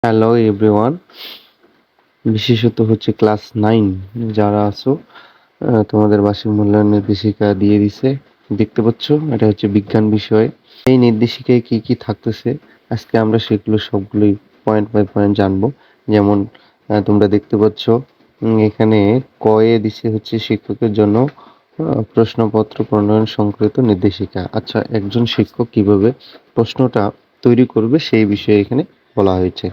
Hello everyone, বিশেষত হচ্ছে class 9 যারা আছো, তোমাদের বার্ষিক মূল্যায়ন নির্দেশিকা দিয়ে দিছে। দেখতে পাচ্ছ, এটা হচ্ছে বিজ্ঞান বিষয়। এই নির্দেশিকায় কি কি থাকতেছে আজকে আমরা সেগুলো সবগুলোই পয়েন্ট বাই পয়েন্ট জানবো। যেমন তোমরা দেখতে পাচ্ছ, এখানে কয়ে দিছে হচ্ছে শিক্ষকের জন্য প্রশ্নপত্র প্রণয়ন সংক্রান্ত নির্দেশিকা। আচ্ছা, একজন শিক্ষক কিভাবে প্রশ্নটা তৈরি করবে সেই বিষয়ে এখানে বলা হয়েছে।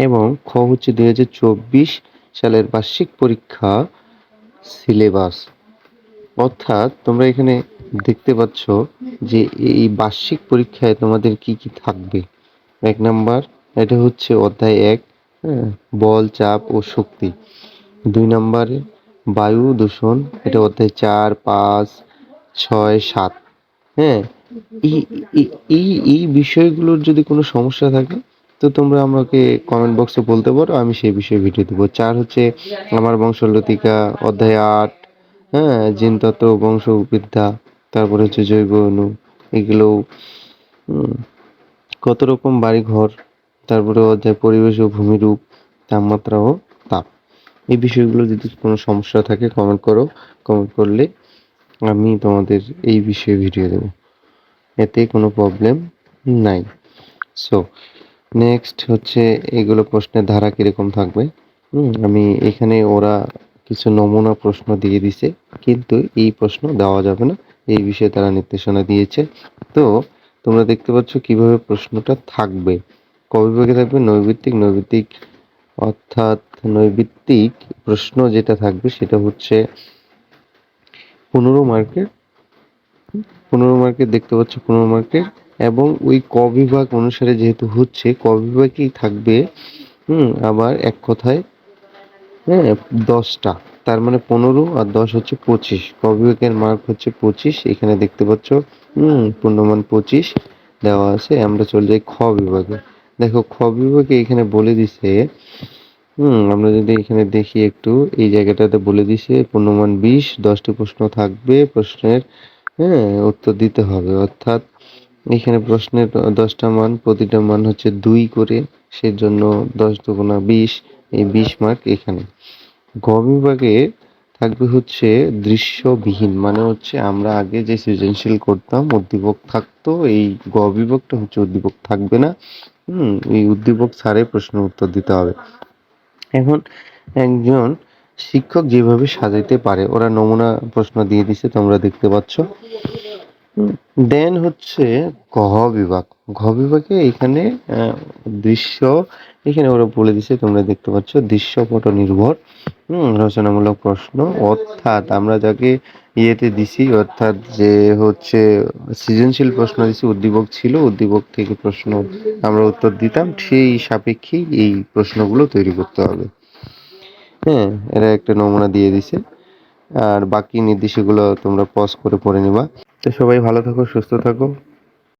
এবং খ হচ্ছে 2024 সালের বার্ষিক পরীক্ষা সিলেবাস। অর্থাৎ তোমরা এখানে দেখতে পাচ্ছ যে এই বার্ষিক পরীক্ষায় তোমাদের কি কি থাকবে। 1 নাম্বার, এটা হচ্ছে অধ্যায় 1, বল, চাপ ও শক্তি। 2 নাম্বারে বায়ু দূষণ, এটা অধ্যায় 4, 5, 6, 7। হ্যাঁ, এই এই এই এই বিষয়গুলোর যদি কোনো সমস্যা থাকে তো তোমরা আমাকে কমেন্ট বক্সে বলতে পারো, আমি সেই বিষয়ে ভিডিও দেবো। 4 হচ্ছে আমার বংশলতিকা, অধ্যায় 8, হ্যাঁ, জিনতত্ত্ব, বংশবিদ্যা, তারপরে হচ্ছে জৈব অণু, এগুলো, উম, কত রকম বাড়িঘর, তারপরে অধ্যায় পরিবেশ ও ভূমিরূপ, তাপমাত্রা ও তাপ। এই বিষয়গুলো যদি কোনো সমস্যা থাকে কমেন্ট করো, কমেন্ট করলে আমি তোমাদের এই বিষয়ে ভিডিও দেবো, এতে কোনো প্রবলেম নাই। সো নেক্সট হচ্ছে এগুলো প্রশ্নের ধারা কিরকম থাকবে। আমি এখানে ওরা কিছু নমুনা প্রশ্ন দিয়ে দিছে, কিন্তু এই প্রশ্ন দেওয়া যাবে না, এই বিষয়ে তারা নির্দেশনা দিয়েছে। তো তোমরা দেখতে পাচ্ছ কিভাবে প্রশ্নটা থাকবে। ক বিভাগে থাকবে নৈর্ব্যক্তিক। নৈর্ব্যক্তিক অর্থাৎ নৈর্ব্যক্তিক প্রশ্ন যেটা থাকবে সেটা হচ্ছে 15 মার্কের। 15 মার্কের দেখতে পাচ্ছ, 15 মার্কের। এবং ওই ক বিভাগ অনুসারে যেহেতু হচ্ছে, ক বিভাগেই থাকবে। আবার এক কথায়, হ্যাঁ, 10টা। তার মানে 15 আর 10 হচ্ছে 25। ক বিভাগের মার্ক হচ্ছে 25, এখানে দেখতে পাচ্ছ। পূর্ণমান 25 দেওয়া আছে। আমরা চলে যাই খ বিভাগে। দেখো, খ বিভাগে এখানে বলে দিছে, আমরা যদি এখানে দেখি একটু, এই জায়গাটাতে বলে দিছে পূর্ণমান 20, 10টি প্রশ্ন থাকবে, প্রশ্নের, হ্যাঁ, উত্তর দিতে হবে। অর্থাৎ এখানে প্রশ্নের 10টা মান, প্রতিটা মান হচ্ছে 2 করে, সেজন্য 10 দুগুণা 20, এই 20 মার্ক এখানে। গ বিভাগে থাকবে হচ্ছে দৃশ্যবিহীন, মানে হচ্ছে আমরা আগে যে সৃজনশীল করতাম উদ্দীপক থাকতো, এই গ বিভাগটা হচ্ছে উদ্দীপক থাকবে না। এই উদ্দীপক ছাড়াই প্রশ্নের উত্তর দিতে হবে। এখন একজন শিক্ষক যেভাবে সাজাইতে পারে, ওরা নমুনা প্রশ্ন দিয়ে দিছে, তোমরা দেখতে পাচ্ছ। দেন হচ্ছে ঘ বিভাগ। ঘ বিভাগে এখানে দৃশ্য, এখানে ওরা বলে দিছে, তোমরা দেখতে পাচ্ছ, দৃশ্যপট নির্ভর রচনামূলক প্রশ্ন। অর্থাৎ আমরা যাকে ইয়েতে দিছি, অর্থাৎ যে হচ্ছে সৃজনশীল প্রশ্ন দিছি, উদ্দীপক ছিল, উদ্দীপক থেকে প্রশ্ন আমরা উত্তর দিতাম, সেই সাপেক্ষেই এই প্রশ্নগুলো তৈরি করতে হবে। হ্যাঁ, এরা একটা নমুনা দিয়ে দিছে। আর বাকি নির্দেশগুলো তোমরা পজ করে পড়ে নিবা। তো সবাই ভালো থাকো, সুস্থ থাকো।